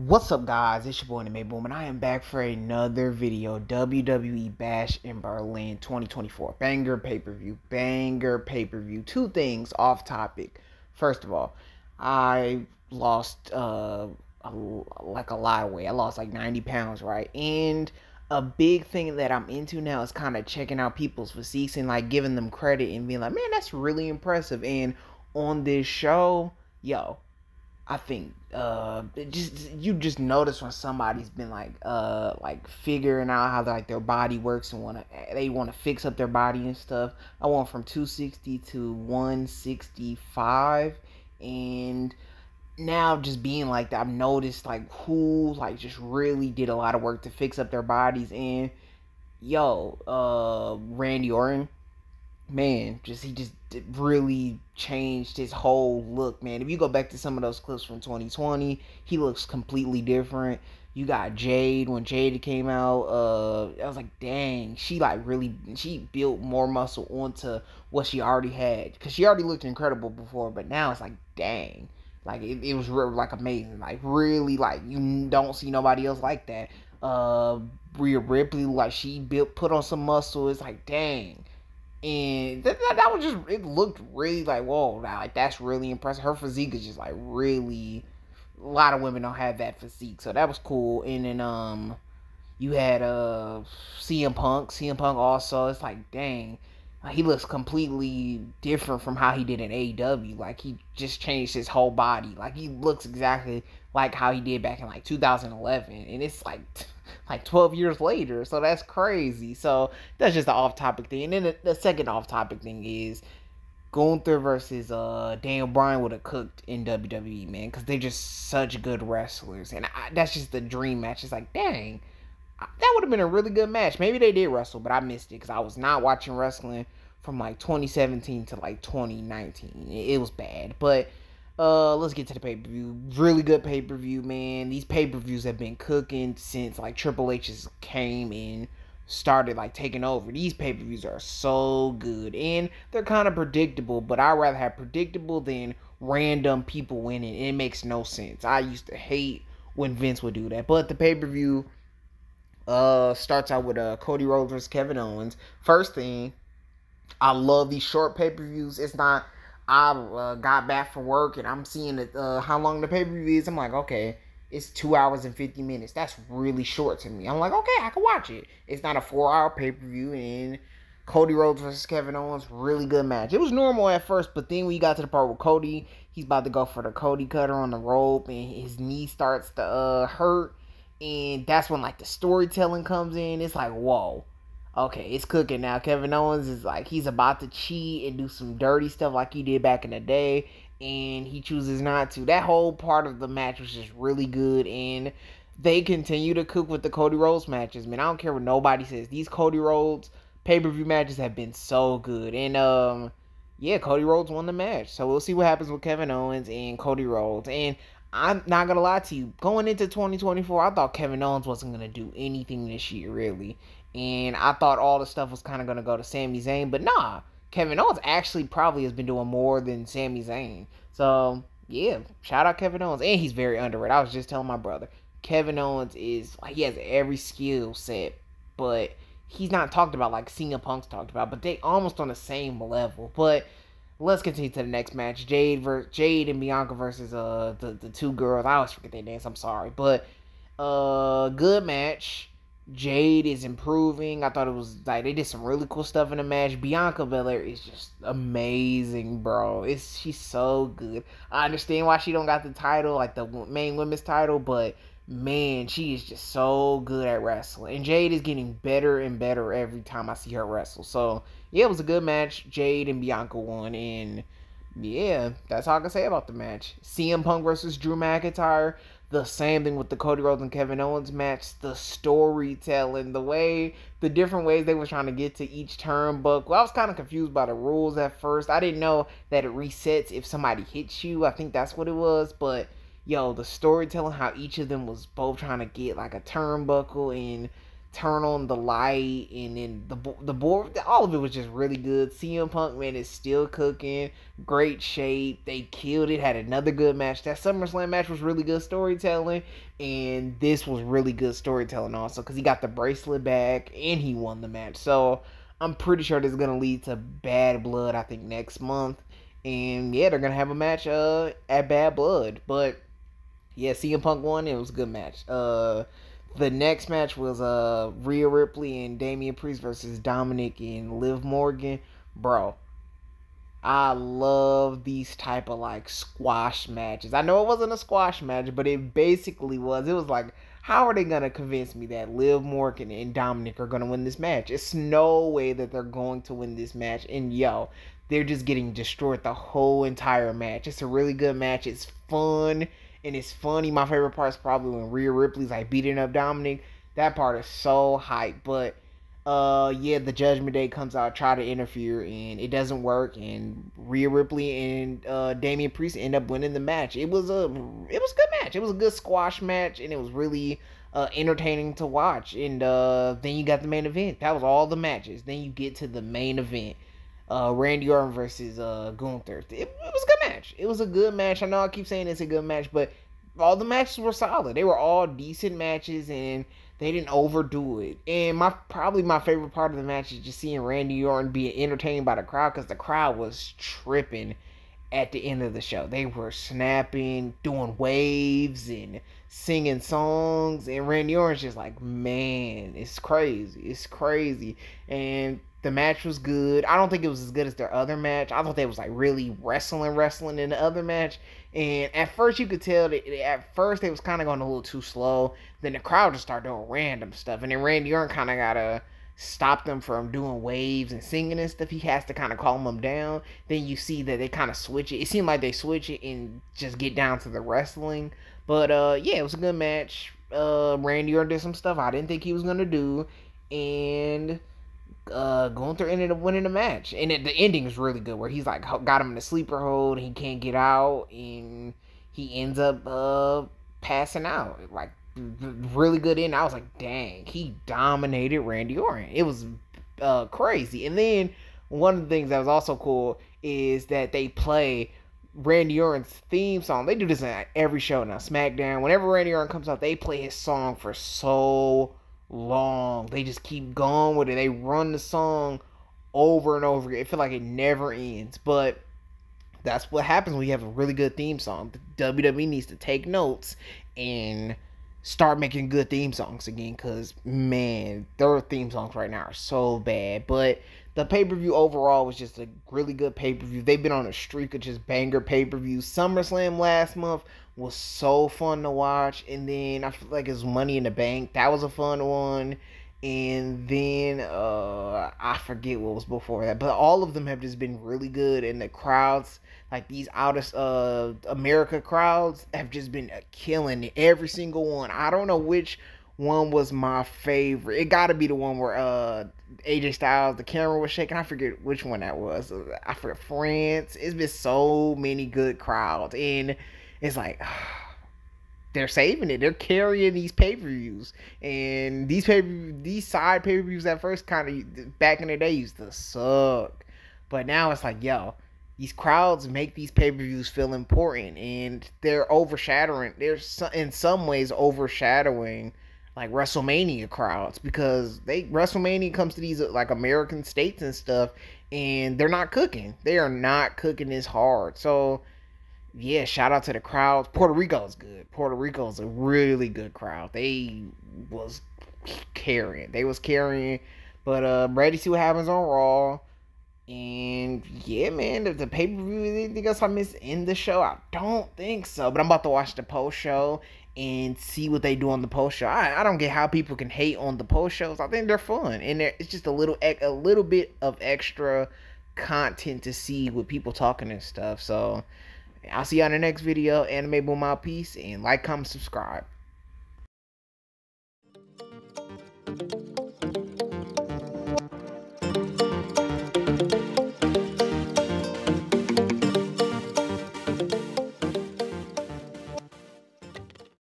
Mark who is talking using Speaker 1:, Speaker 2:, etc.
Speaker 1: What's up, guys? It's your boy the May Boom, and I am back for another video. WWE Bash in Berlin 2024 banger pay-per-view. Two things off topic. First of all, I lost like a lot of weight. I lost like 90 pounds, right? And a big thing that I'm into now is kind of checking out people's physiques and like giving them credit and being like, man, that's really impressive. And on this show, yo, I think you just notice when somebody's been like figuring out how like their body works and they wanna fix up their body and stuff. I went from 260 to 165, and now just being like that, I've noticed like who like just really did a lot of work to fix up their bodies. And Randy Orton, man, he just really changed his whole look, man. If you go back to some of those clips from 2020, he looks completely different. You got Jade. When Jade came out, I was like, dang, she built more muscle onto what she already had, because she already looked incredible before, but now it's like, dang, like it was really like amazing, like really, like you don't see nobody else like that. Rhea Ripley, like she put on some muscle. It's like, dang. And that was just, it looked really like, whoa, like that's really impressive. Her physique is just like really, a lot of women don't have that physique, so that was cool. And then you had CM Punk also. It's like, dang, he looks completely different from how he did in AEW. Like he just changed his whole body. Like he looks exactly like how he did back in like 2011, and it's like 12 years later, so that's crazy. So that's just the off-topic thing. And then the second off-topic thing is Gunther versus Daniel Bryan would have cooked in WWE, man, because they're just such good wrestlers, and that's just the dream match. It's like, dang, that would have been a really good match. Maybe they did wrestle, but I missed it because I was not watching wrestling from like 2017 to like 2019. It was bad. But let's get to the pay-per-view. Really good pay-per-view, man. These pay-per-views have been cooking since like Triple H's came and started like taking over. These pay-per-views are so good, and they're kind of predictable, but I'd rather have predictable than random people winning. It makes no sense. I used to hate when Vince would do that. But the pay-per-view starts out with Cody Rhodes versus Kevin Owens. First thing, I love these short pay-per-views. It's not, I got back from work and I'm seeing how long the pay-per-view is. I'm like, okay, it's 2 hours and 50 minutes. That's really short to me. I'm like, okay, I can watch it. It's not a 4-hour pay-per-view. And Cody Rhodes versus Kevin Owens, really good match. It was normal at first, but then when you got to the part with Cody, he's about to go for the Cody cutter on the rope, and his knee starts to hurt. And that's when like the storytelling comes in. It's like, whoa, okay, it's cooking now. Kevin Owens is like, he's about to cheat and do some dirty stuff like he did back in the day, and he chooses not to. That whole part of the match was just really good, and they continue to cook with the Cody Rhodes matches, man. I don't care what nobody says. These Cody Rhodes pay-per-view matches have been so good. And yeah, Cody Rhodes won the match, so we'll see what happens with Kevin Owens and Cody Rhodes. And I'm not gonna lie to you, going into 2024, I thought Kevin Owens wasn't gonna do anything this year, really. And I thought all the stuff was kind of gonna go to Sami Zayn, but nah, Kevin Owens actually probably has been doing more than Sami Zayn. So yeah, shout out Kevin Owens, and he's very underrated. I was just telling my brother, Kevin Owens is like, he has every skill set, but he's not talked about like CM Punk's talked about. But they almost on the same level. But let's continue to the next match. Jade and Bianca versus the two girls. I always forget their names. I'm sorry, but good match. Jade is improving. I thought it was like they did some really cool stuff in the match. Bianca Belair is just amazing, bro. She's so good. I understand why she don't got the title, like the main women's title, but man, she is just so good at wrestling. And Jade is getting better and better every time I see her wrestle. So yeah, it was a good match. Jade and Bianca won, and yeah, that's all I can say about the match. CM Punk versus Drew McIntyre. The same thing with the Cody Rhodes and Kevin Owens match. The storytelling, the different ways they were trying to get to each turnbuckle. I was kind of confused by the rules at first. I didn't know that it resets if somebody hits you. I think that's what it was. But yo, the storytelling, how each of them was both trying to get like a turnbuckle, and turn on the light, and then the board, all of it was just really good. CM Punk, man, is still cooking, great shape. They killed it. Had another good match. That SummerSlam match was really good storytelling, and this was really good storytelling also because he got the bracelet back and he won the match. So I'm pretty sure this is gonna lead to Bad Blood, I think, next month. And yeah, they're gonna have a match at Bad Blood. But yeah, CM Punk won. It was a good match. The next match was Rhea Ripley and Damian Priest versus Dominic and Liv Morgan. Bro, I love these type of like squash matches. I know it wasn't a squash match, but it basically was. It was like, how are they gonna convince me that Liv Morgan and Dominic are gonna win this match? It's no way that they're going to win this match. And yo, they're just getting destroyed the whole entire match. It's a really good match. It's fun and it's funny. My favorite part is probably when Rhea Ripley's like beating up Dominic. That part is so hype. But yeah, the Judgment Day comes out, try to interfere, and it doesn't work. And Rhea Ripley and Damian Priest end up winning the match. It was a good match. It was a good squash match, and it was really entertaining to watch. And then you got the main event. That was all the matches. Then you get to the main event. Randy Orton versus Gunther. It was a good match. It was a good match. I know I keep saying it's a good match, but all the matches were solid. They were all decent matches, and they didn't overdo it. And probably my favorite part of the match is just seeing Randy Orton being entertained by the crowd, because the crowd was tripping at the end of the show. They were snapping, doing waves, and singing songs. And Randy Orton's just like, man, it's crazy. It's crazy. And the match was good. I don't think it was as good as their other match. I thought they was like really wrestling in the other match. And at first you could tell that at first they was kind of going a little too slow. Then the crowd just started doing random stuff. And then Randy Orton kind of got to stop them from doing waves and singing and stuff. He has to kind of calm them down. Then you see that they kind of switch it. It seemed like they switch it and just get down to the wrestling. But yeah, it was a good match. Randy Orton did some stuff I didn't think he was going to do. And Gunther ended up winning the match, and the ending is really good, where he's like got him in a sleeper hold, and he can't get out, and he ends up passing out. Like, really good end. I was like, dang, he dominated Randy Orton. It was crazy. And then one of the things that was also cool is that they play Randy Orton's theme song. They do this in every show now. SmackDown, whenever Randy Orton comes out, they play his song for so long. They just keep going with it. They run the song over and over again. It feels like it never ends. But that's what happens when you have a really good theme song. The WWE needs to take notes and start making good theme songs again, because man, their theme songs right now are so bad. But the pay-per-view overall was just a really good pay-per-view. They've been on a streak of just banger pay-per-views. SummerSlam last month was so fun to watch. And then I feel like it's Money in the Bank. That was a fun one. And then I forget what was before that. But all of them have just been really good. And the crowds, like these out of America crowds, have just been killing it. Every single one. I don't know which one was my favorite. It got to be the one where AJ Styles, the camera was shaking. I forget which one that was. I forget. France. It's been so many good crowds. And it's like, they're saving it. They're carrying these pay-per-views. And these side pay-per-views at first kind of, back in the day, used to suck. But now it's like, yo, these crowds make these pay-per-views feel important. And they're overshadowing. They're in some ways overshadowing like WrestleMania crowds, because WrestleMania comes to these like American states and stuff, and they're not cooking. They are not cooking this hard. So yeah, shout out to the crowds. Puerto Rico is good. Puerto Rico is a really good crowd. They was carrying. But ready to see what happens on Raw. And yeah, man, the pay-per-view, anything else I missed in the show? I don't think so. But I'm about to watch the post show and see what they do on the post show. I don't get how people can hate on the post shows. I think they're fun, and it's just a little bit of extra content to see with people talking and stuff. So I'll see you on the next video. Anime Boom out, peace, and like, comment, subscribe.